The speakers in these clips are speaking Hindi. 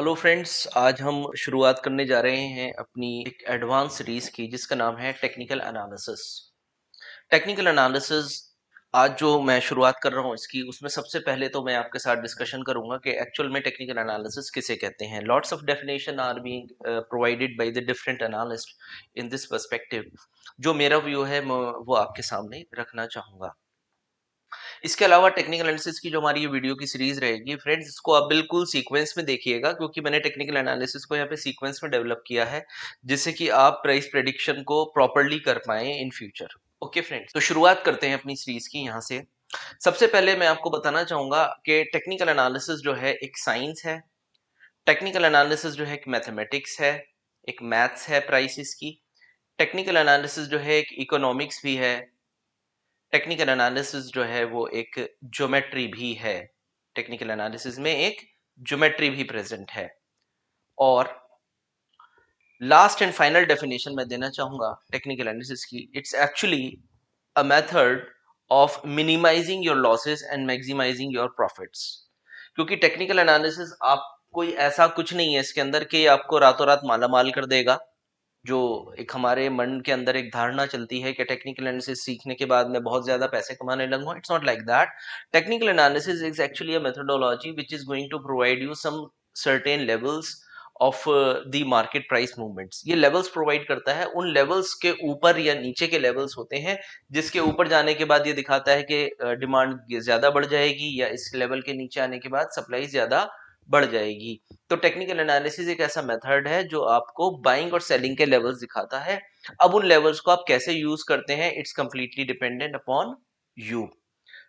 हेलो फ्रेंड्स, आज हम शुरुआत करने जा रहे हैं अपनी एक एडवांस सीरीज की जिसका नाम है टेक्निकल एनालिसिस। टेक्निकल एनालिसिस आज जो मैं शुरुआत कर रहा हूँ इसकी, उसमें सबसे पहले तो मैं आपके साथ डिस्कशन करूंगा कि एक्चुअल में टेक्निकल एनालिसिस किसे कहते हैं। Lots of definition are being provided by the different analyst in this perspective. जो मेरा व्यू है मैं वो आपके सामने रखना चाहूंगा। इसके अलावा टेक्निकल एनालिसिस की जो हमारी ये वीडियो की सीरीज रहेगी फ्रेंड्स, इसको आप बिल्कुल सीक्वेंस में देखिएगा क्योंकि मैंने टेक्निकल एनालिसिस को यहाँ पे सीक्वेंस में डेवलप किया है जिससे कि आप प्राइस प्रेडिक्शन को प्रॉपरली कर पाए इन फ्यूचर। ओके फ्रेंड्स, तो शुरुआत करते हैं अपनी सीरीज की यहाँ से। सबसे पहले मैं आपको बताना चाहूंगा कि टेक्निकल एनालिसिस जो है एक साइंस है। टेक्निकल एनालिसिस जो है एक मैथमेटिक्स है, एक मैथ्स है प्राइसिस की। टेक्निकल एनालिसिस जो है एक इकोनॉमिक्स भी है। टेक्निकल एनालिसिस जो है वो एक ज्योमेट्री भी है। टेक्निकल एनालिसिस में एक ज्योमेट्री भी प्रेजेंट है। और लास्ट एंड फाइनल डेफिनेशन मैं देना चाहूंगा टेक्निकल एनालिसिस की, it's actually a method of minimising your losses and maximising your profits. क्योंकि टेक्निकल एनालिसिस आप कोई ऐसा कुछ नहीं है इसके अंदर कि आपको रातों रात माला माल कर देगा। जो एक हमारे मन के अंदर एक धारणा चलती है कि टेक्निकल एनालिसिस सीखने के बाद मैं बहुत ज्यादा पैसे कमाने लगूंगा, it's not like that. Technical analysis is actually a methodology which is going to provide you some certain levels of the market price movements. ये लेवल्स प्रोवाइड करता है, उन लेवल्स के ऊपर या नीचे के लेवल्स होते हैं जिसके ऊपर जाने के बाद ये दिखाता है कि डिमांड ज्यादा बढ़ जाएगी या इस लेवल के नीचे आने के बाद सप्लाई ज्यादा बढ़ जाएगी। तो टेक्निकल एनालिसिस एक ऐसा मेथड है जो आपको बाइंग और सेलिंग के लेवल्स दिखाता है। अब उन लेवल्स को आप कैसे यूज करते हैं, it's completely dependent upon you.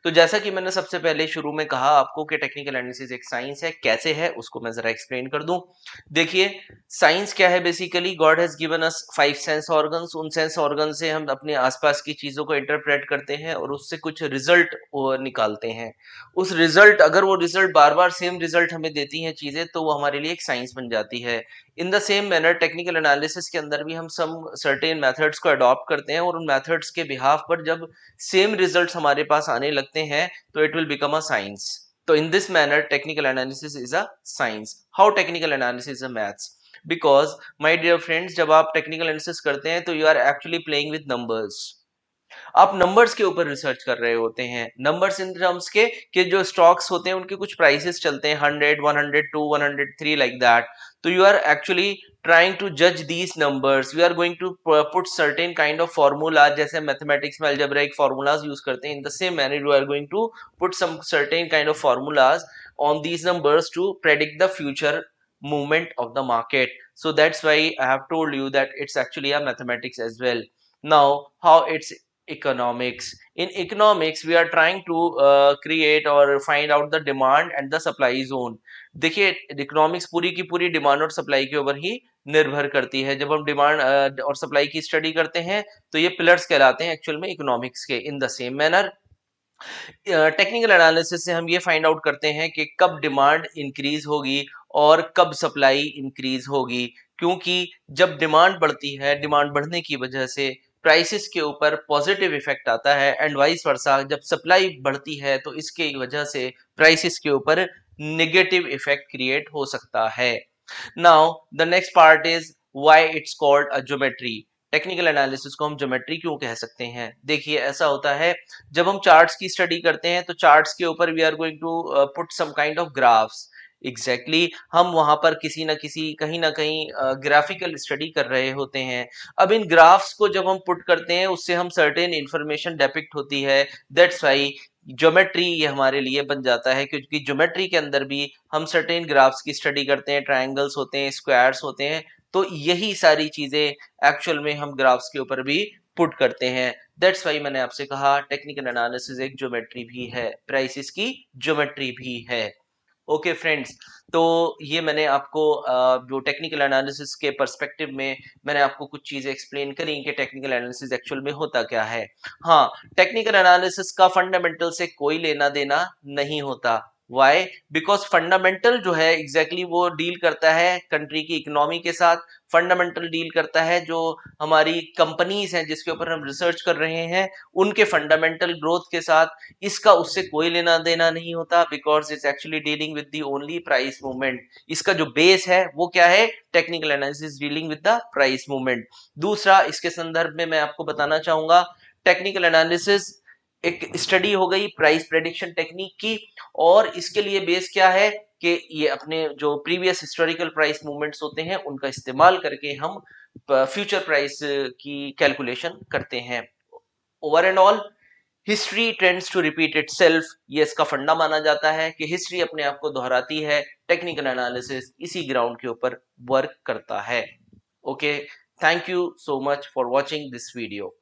तो जैसा कि मैंने सबसे पहले शुरू में कहा आपको कि टेक्निकल एनालिसिस एक साइंस है, कैसे है उसको मैं जरा एक्सप्लेन कर दूं। देखिए, साइंस क्या है, basically God has given us 5 sense organs. उन सेंस ऑर्गन से हम अपने आसपास की चीजों को इंटरप्रेट करते हैं और उससे कुछ रिजल्ट निकालते हैं। उस रिजल्ट, अगर वो रिजल्ट बार बार सेम रिजल्ट हमें देती हैं चीजें, तो वो हमारे लिए एक साइंस बन जाती है। In the same manner technical analysis के अंदर भी हम सम सर्टेन मेथड्स को अडॉप्ट करते हैं और उन मेथड्स के बिहाफ पर जब सेम रिजल्ट्स हमारे पास आने लगते हैं तो it will become a science. तो in this manner technical analysis is a science. How technical analysis is a maths? Because my dear friends, जब आप टेक्निकल एनालिसिस करते हैं तो you are actually playing with numbers. आप नंबर्स के ऊपर रिसर्च कर रहे होते हैं। नंबर्स इन टर्म्स के कि जो स्टॉक्स होते हैं उनके कुछ प्राइसेस चलते हैं 100, 102, 103 लाइक दैट। तो you are actually trying to judge these numbers. We are going to put certain kind of formula, जैसे मैथमेटिक्स में algebraic formulas यूज करते हैं, in the same manner you are going to put some certain kind of formulas on these numbers to predict the future movement of the market. So that's why I have told you that it's actually a mathematics as well. Now, how it's economics? In economics we are trying to create or find out the demand and the supply zone. देखिए, इकोनॉमिक्स पूरी की पूरी डिमांड और सप्लाई के ऊपर ही निर्भर करती है। जब हम डिमांड और सप्लाई की स्टडी करते हैं तो ये पिलर्स कहलाते हैं एक्चुअल में इकोनॉमिक्स के। In the same manner technical analysis से हम ये फाइंड आउट करते हैं कि कब डिमांड इंक्रीज होगी और कब सप्लाई इंक्रीज होगी। क्योंकि जब डिमांड बढ़ती है, डिमांड बढ़ने की वजह से प्राइसेस के ऊपर पॉजिटिव इफेक्ट आता है, एंड वाइस वर्सा जब सप्लाई बढ़ती है तो इसके वजह से प्राइसेस के ऊपर नेगेटिव इफेक्ट क्रिएट हो सकता है। Now the next part is why it's called a geometry. Technical analysis को हम ज्योमेट्री क्यों कह सकते हैं? देखिए, ऐसा होता है जब हम चार्ट्स की स्टडी करते हैं तो चार्ट्स के ऊपर we are going to put some kind of graphs. Exactly हम वहां पर किसी ना किसी कहीं ना कहीं ग्राफिकल स्टडी कर रहे होते हैं। अब इन ग्राफ्स को जब हम पुट करते हैं उससे हम सर्टेन इंफॉर्मेशन डेपिक्ट होती है। दैट्स व्हाई ज्योमेट्री ये हमारे लिए बन जाता है, क्योंकि ज्योमेट्री के अंदर भी हम सर्टेन ग्राफ्स की स्टडी करते हैं, ट्रायंगल्स होते हैं, स्क्वायर्स होते हैं। तो यही सारी चीजें एक्चुअल में हम ग्राफ्स के ऊपर भी पुट करते हैं। दैट्स वाई मैंने आपसे कहा टेक्निकल एनालिसिस एक ज्योमेट्री भी है, प्राइसिस की ज्योमेट्री भी है। ओके फ्रेंड्स, तो ये मैंने आपको जो टेक्निकल एनालिसिस के पर्सपेक्टिव में मैंने आपको कुछ चीजें एक्सप्लेन करी कि टेक्निकल एनालिसिस एक्चुअल में होता क्या है। हाँ, टेक्निकल एनालिसिस का फंडामेंटल से कोई लेना देना नहीं होता। वाई? बिकॉज फंडामेंटल जो है एग्जैक्टली वो डील करता है कंट्री की इकोनॉमी के साथ, फंडामेंटल डील करता है जो हमारी कंपनीज हैं जिसके ऊपर हम रिसर्च कर रहे हैं उनके फंडामेंटल ग्रोथ के साथ। इसका उससे कोई लेना देना नहीं होता, because it's actually dealing with the only price movement. इसका जो बेस है वो क्या है? Technical analysis dealing with the price movement. दूसरा, इसके संदर्भ में मैं आपको बताना चाहूंगा, टेक्निकल एनालिसिस एक स्टडी हो गई प्राइस प्रेडिक्शन टेक्निक की, और इसके लिए बेस क्या है कि ये अपने जो प्रीवियस हिस्टोरिकल प्राइस मूवमेंट्स होते हैं उनका इस्तेमाल करके हम फ्यूचर प्राइस की कैलकुलेशन करते हैं। Over and all, history trends to repeat itself, ये इसका फंडा माना जाता है कि हिस्ट्री अपने आप को दोहराती है। टेक्निकल एनालिसिस इसी ग्राउंड के ऊपर वर्क करता है। Okay, thank you so much for watching this video.